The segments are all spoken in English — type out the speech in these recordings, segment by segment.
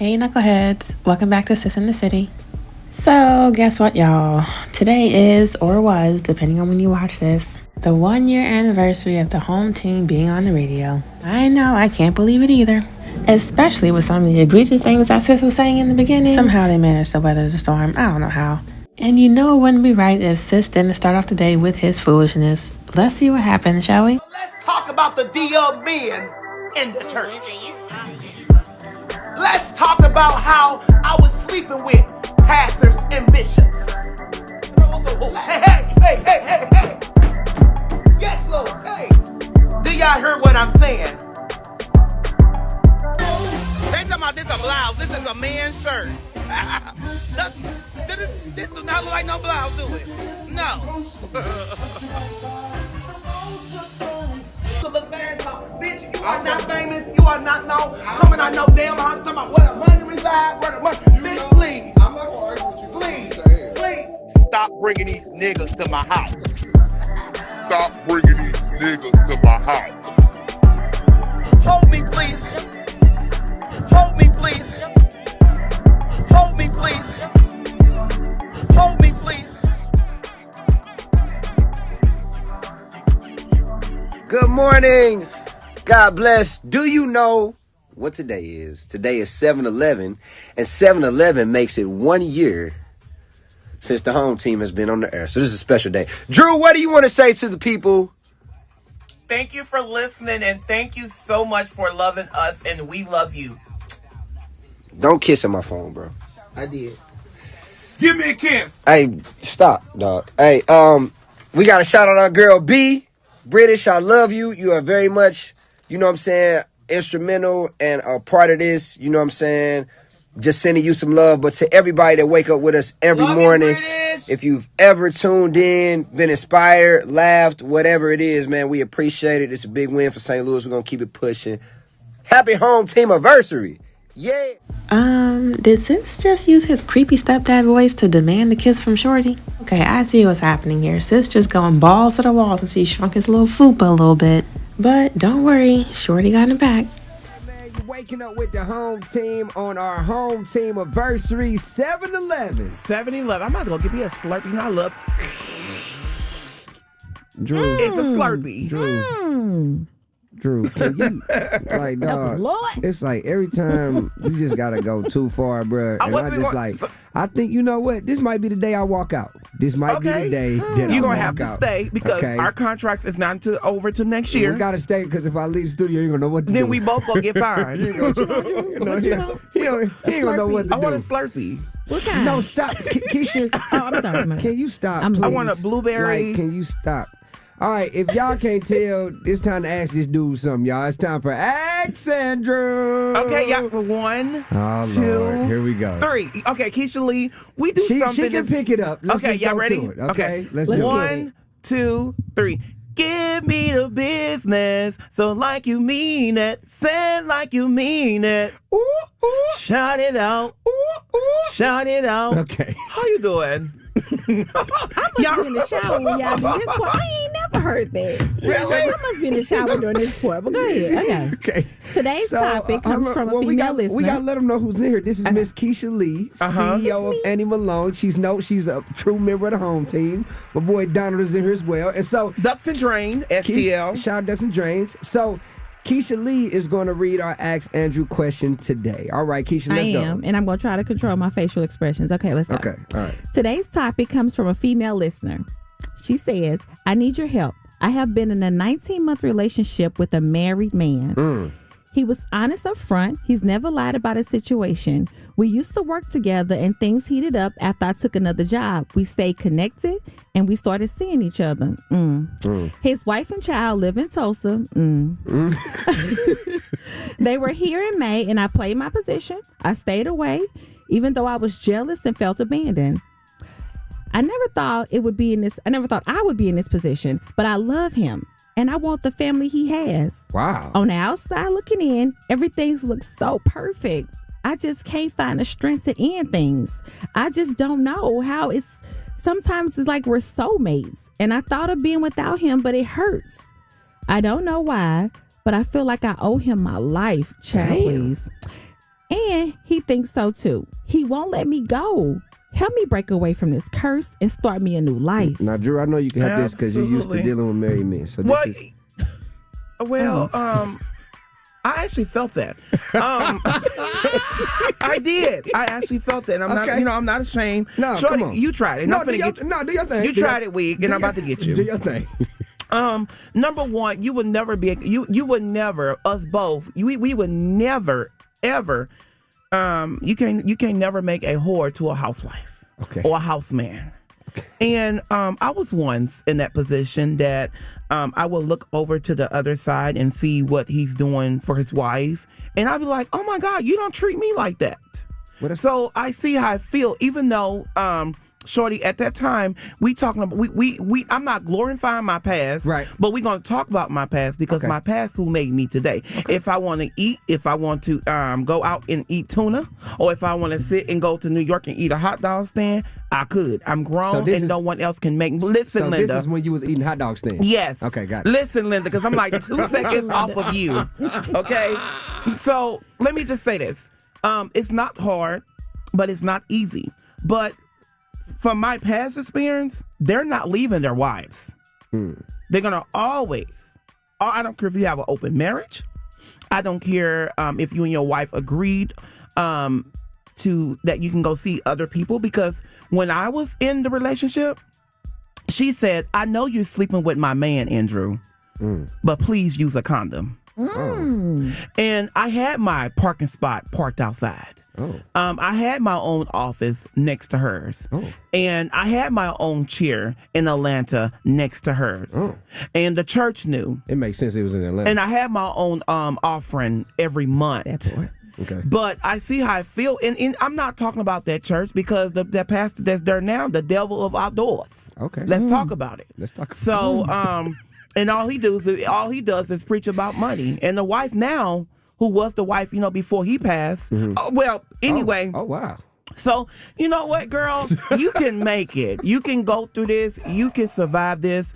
Hey knuckleheads, welcome back to Sis in the City. So guess what y'all, today is, or was, depending on when you watch this, the 1 year anniversary of the Hometeam being on the radio. I know, I can't believe it either. Especially with some of the egregious things that Sis was saying in the beginning. Somehow they managed to weather the storm, I don't know how. And you know it wouldn't be right if Sis didn't start off the day with his foolishness. Let's see what happened, shall we? Let's talk about the DL men in the church. Let's talk about how I was sleeping with pastors and bishops. Hey. Yes, Lord, hey. Do y'all hear what I'm saying? They talking about this a blouse. This is a man's shirt. This do not look like no blouse, do it? No. To look better and talk, bitch, you are not famous, you are not known. Coming out no damn how to talk about where the money reside, where the money. Bitch, please. I'm not gonna argue with you. Please. Stop bringing these niggas to my house. Stop bringing these niggas to my house. Hold me, please. Hold me, please. Hold me, please. Hold me, please. Good morning. God bless. Do you know what today is? Today is 7-11, and 7-11 makes it 1 year since the home team has been on the air. So this is a special day. Drew, what do you want to say to the people? Thank you for listening, and thank you so much for loving us, and we love you. Don't kiss on my phone, bro. I did. Give me a kiss. Hey, stop, dog. Hey, we got to shout out our girl B. British, I love you. You are very much, you know what I'm saying, instrumental and a part of this, you know what I'm saying, just sending you some love. But to everybody that wake up with us every morning, if you've ever tuned in, been inspired, laughed, whatever it is, man, we appreciate it. It's a big win for St. Louis. We're going to keep it pushing. Happy home team anniversary. Yeah. Did Sis just use his creepy stepdad voice to demand a kiss from Shorty? Okay, I see what's happening here. Sis just going balls to the wall since he shrunk his little fupa a little bit. But don't worry, Shorty got him back. Man, you're waking up with the home team on our home team anniversary, 7-11. 7-11. I'm about to go give me a Slurpee. You know I love. Drew. It's a Slurpee. Drew, can you, like, dog, it's like every time you just gotta go too far, bruh. And I just like, I think, you know what? This might be the day I walk out. This might be the day that I walk out. You're going to have to stay because our contract is not over till next year. We gotta stay because if I leave the studio, you ain't gonna know what to do. Then we both gonna get fired. He ain't gonna know what to do. I want a Slurpee. What kind? No, stop. Keisha. Oh, I'm sorry, man. Can you stop, I want a blueberry. Like, can you stop? All right, if y'all can't tell, it's time to ask this dude something, y'all. It's time for Ask Andrew. Okay, y'all. 1, oh, 2, Lord. Here we go. 3. Okay, Keisha Lee, we do something. She can pick it up. Let's just y'all go ready? to it. Okay, let's do it. 1, 2, 3. Give me the business, so like you mean it, say like you mean it. Ooh, ooh. Shout it out. Ooh, ooh. Shout it out. Okay. How you doing? I must be in the shower when y'all do this part. I ain't never heard that. Really? I must be in the shower during this part. But go ahead. Okay. Today's topic comes from a female listener. We gotta let them know who's in here. This is Miss Keisha Lee, CEO of Annie Malone. She's a true member of the home team. My boy Donald is in here as well. And so Ducks and Drain, STL. Shout out Ducks and Drains. So Keisha Lee is going to read our Ask Andrew question today. All right, Keisha, let's go. I am, and I'm going to try to control my facial expressions. Okay, let's go. Okay, all right. Today's topic comes from a female listener. She says, I need your help. I have been in a 19-month relationship with a married man. He was honest up front. He's never lied about his situation. We used to work together and things heated up after I took another job. We stayed connected and we started seeing each other. His wife and child live in Tulsa. They were here in May and I played my position. I stayed away, even though I was jealous and felt abandoned. I never thought I would be in this position, but I love him. And I want the family he has. Wow. On the outside looking in, everything looks so perfect. I just can't find the strength to end things. I just don't know how sometimes it's like we're soulmates. And I thought of being without him, but it hurts. I don't know why, but I feel like I owe him my life. Chat, please. And he thinks so too. He won't let me go. Help me break away from this curse and start me a new life. Now, Drew, I know you can help this because you're used to dealing with married men. So this is. Well, I actually felt that. I did. I actually felt that. I'm not, I'm not ashamed. No, Shorty, come on. you tried it. No, do your thing. You tried it, weak, and I'm about to get you. Do your thing. Number one, you would never be. You would never. Us both. We would never ever. You can never make a whore to a housewife or a houseman. And I was once in that position that I would look over to the other side and see what he's doing for his wife, and I'd be like, "Oh my God, you don't treat me like that." So I see how I feel, even though Shorty, at that time, we talking about we I'm not glorifying my past, right? But we're gonna talk about my past because my past who made me today. If I want to eat, if I want to go out and eat tuna, or if I want to sit and go to New York and eat a hot dog stand, I could. I'm grown and no one else can make me. Listen, Linda. This is when you was eating hot dog stand. Yes. Okay, got it. Listen, Linda, because I'm like 2 seconds off of you. Okay. So let me just say this. It's not hard, but it's not easy. But from my past experience, they're not leaving their wives. They're going to always, I don't care if you have an open marriage. I don't care if you and your wife agreed to that you can go see other people. Because when I was in the relationship, she said, I know you're sleeping with my man, Andrew, but please use a condom. And I had my parking spot parked outside. I had my own office next to hers. And I had my own chair in Atlanta next to hers. And the church knew. It makes sense it was in Atlanta. And I had my own offering every month. Okay. But I see how I feel. And I'm not talking about that church because that pastor that's there now, the devil of outdoors. Okay. Let's talk about it. Let's talk. So, and all he does is preach about money. And the wife now, who was the wife, before he passed. Anyway. Oh, wow. So, you know what, girls? You can make it. You can go through this. You can survive this.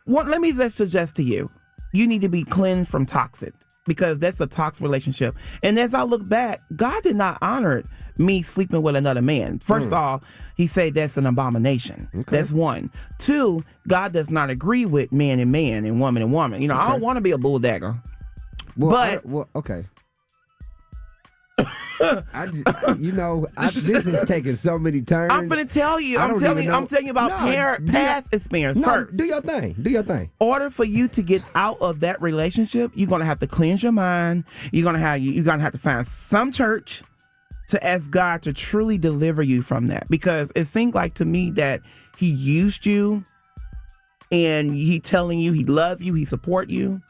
Let me just suggest to you, you need to be cleansed from toxic, because that's a toxic relationship. And as I look back, God did not honor me sleeping with another man. First off, he said that's an abomination. Okay. That's one. Two, God does not agree with man and man and woman and woman. I don't want to be a bulldagger. Okay. This is taking so many turns. I'm gonna tell you. I'm telling you about past experience. First, do your thing. In order for you to get out of that relationship, you're gonna have to cleanse your mind. You're gonna have to find some church to ask God to truly deliver you from that, because it seemed like to me that he used you, and he telling you he love you, he support you.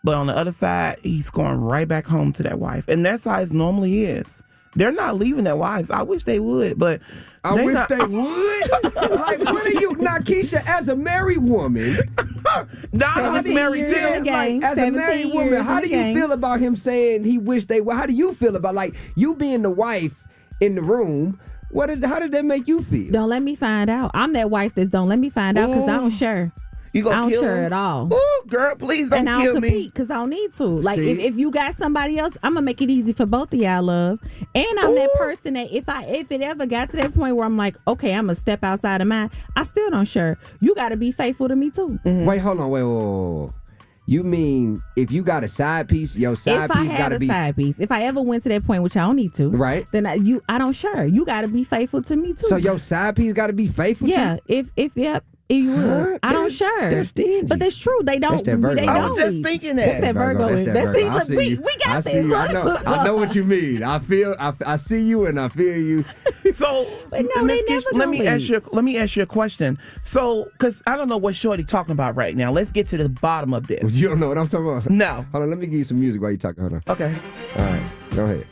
But on the other side, he's going right back home to that wife. And that's how it normally is. They're not leaving their wives. I wish they would, but I wish they would. Like, what are you, Keisha, as a married woman? I was married too. Like, as a married woman, how do you feel about him saying he wished they would? How do you feel about, like, you being the wife in the room? How did that make you feel? Don't let me find out. I'm that wife that's don't let me find out, because I don't share. You gonna I don't kill share him? at all. Ooh, girl, please don't and kill I don't me. compete because I don't need to. Like, if you got somebody else, I'm gonna make it easy for both of y'all, love. And I'm that person that if it ever got to that point where I'm like, okay, I'm gonna step outside of mine, I still don't share. You got to be faithful to me too. Mm-hmm. Wait, hold on, wait. You mean if you got a side piece, your side piece got to be... If I had a side piece, if I ever went to that point, which I don't need to, right? Then I don't share. You got to be faithful to me too. So your side piece got to be faithful to you? Yep. You would. I don't share. They're stingy. But that's true. They don't. That's that Virgo. They don't. I was just thinking that. That's that Virgo. That's we got this. I know what you mean. I see you and I feel you. So no, let me ask you a question. So, because I don't know what Shorty talking about right now. Let's get to the bottom of this. You don't know what I'm talking about? No. Hold on, let me give you some music while you talking. Hold on. Okay. All right. Go ahead.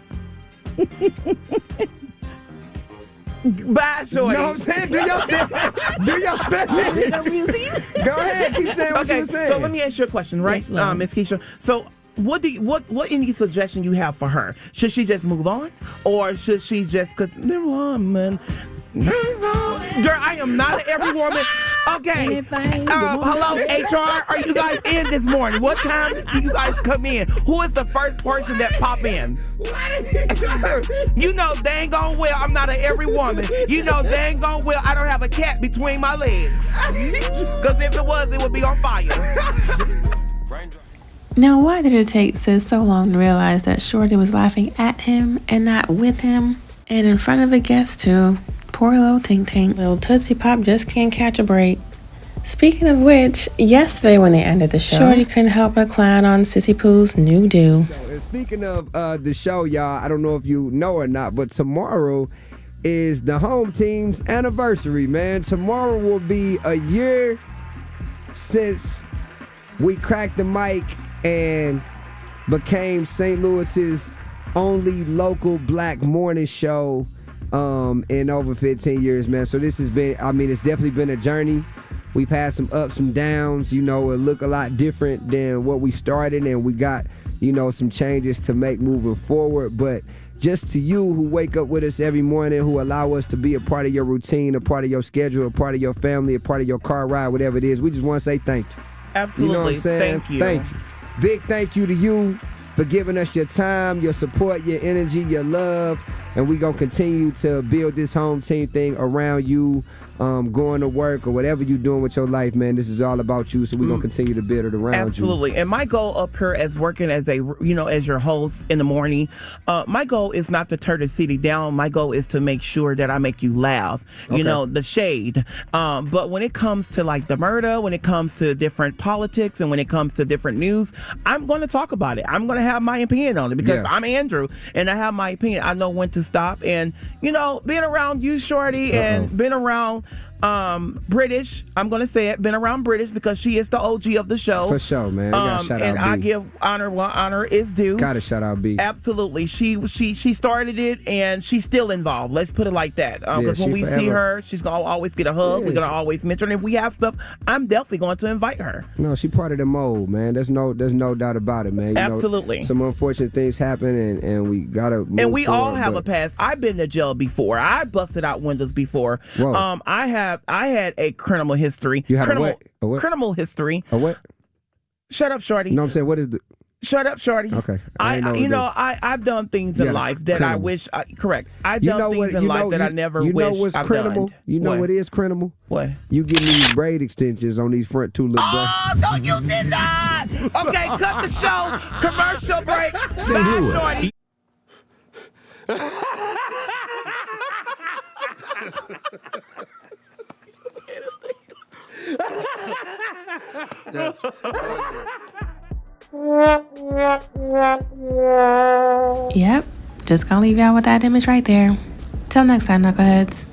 Bye, Shorty. You know what I'm saying? Do your thing. Go ahead. Keep saying what you're saying. So let me ask you a question, right, Miss Keisha? So what any suggestion you have for her? Should she just move on, or should she just, because the woman? Girl, I am not an every woman. Okay. Anything. Hello, HR. Are you guys in this morning? What time do you guys come in? Who is the first person that pop in? You know dang gone well I'm not an every woman. You know dang gone well I don't have a cat between my legs. Because if it was, it would be on fire. Now, why did it take Sis so long to realize that Shorty was laughing at him and not with him? And in front of a guest, too. Poor little Tink Tink. Little Tootsie Pop just can't catch a break. Speaking of which, yesterday when they ended the show, Shorty couldn't help but clown on Sissy Pooh's new do. And speaking of the show, y'all, I don't know if you know or not, but tomorrow is the home team's anniversary, man. Tomorrow will be a year since we cracked the mic and became St. Louis's only local black morning show in over 15 years, man. So this has been, it's definitely been a journey. We've had some ups, some downs. You know, it look a lot different than what we started, and we got, some changes to make moving forward. But just to you who wake up with us every morning, who allow us to be a part of your routine, a part of your schedule, a part of your family, a part of your car ride, whatever it is, we just want to say thank you. Absolutely. You know what I'm saying? Thank you. Thank you. Big thank you to you for giving us your time, your support, your energy, your love. And we're going to continue to build this home team thing around you, going to work or whatever you're doing with your life, man. This is all about you, so we're going to continue to build it around you. Absolutely. And my goal up here as working as as your host in the morning, my goal is not to tear the city down. My goal is to make sure that I make you laugh, the shade. But when it comes to like the murder, when it comes to different politics and when it comes to different news, I'm going to talk about it. I'm going to have my opinion on it because I'm Andrew and I have my opinion. I know when to stop. And, being around you, Shorty, and being around British, I'm going to say it, been around British because she is the OG of the show. For sure, man. I give honor where honor is due. Gotta shout out B. Absolutely. She started it and she's still involved. Let's put it like that. Because when we see her, she's going to always get a hug. We're going to always mention her. If we have stuff, I'm definitely going to invite her. No, she part of the mold, man. There's no doubt about it, man. Absolutely. Some unfortunate things happen and we gotta move and we forward, all have a past. I've been to jail before. I busted out windows before. Whoa. I had a criminal history. You had criminal, a what? Criminal history. A what? Shut up, Shorty. You know what I'm saying? What is the... Shut up, Shorty. Okay. I've done things in life that I wish. Correct. I've done things in life that I never wish. You know what's I've criminal? done. You know what is criminal? What? You getting these braid extensions on these front two little braids. Oh, don't use this eye. Okay, cut the show. Commercial break. St. Bye, Louis. Shorty. Yep, just gonna leave y'all with that image right there. Till next time, knuckleheads.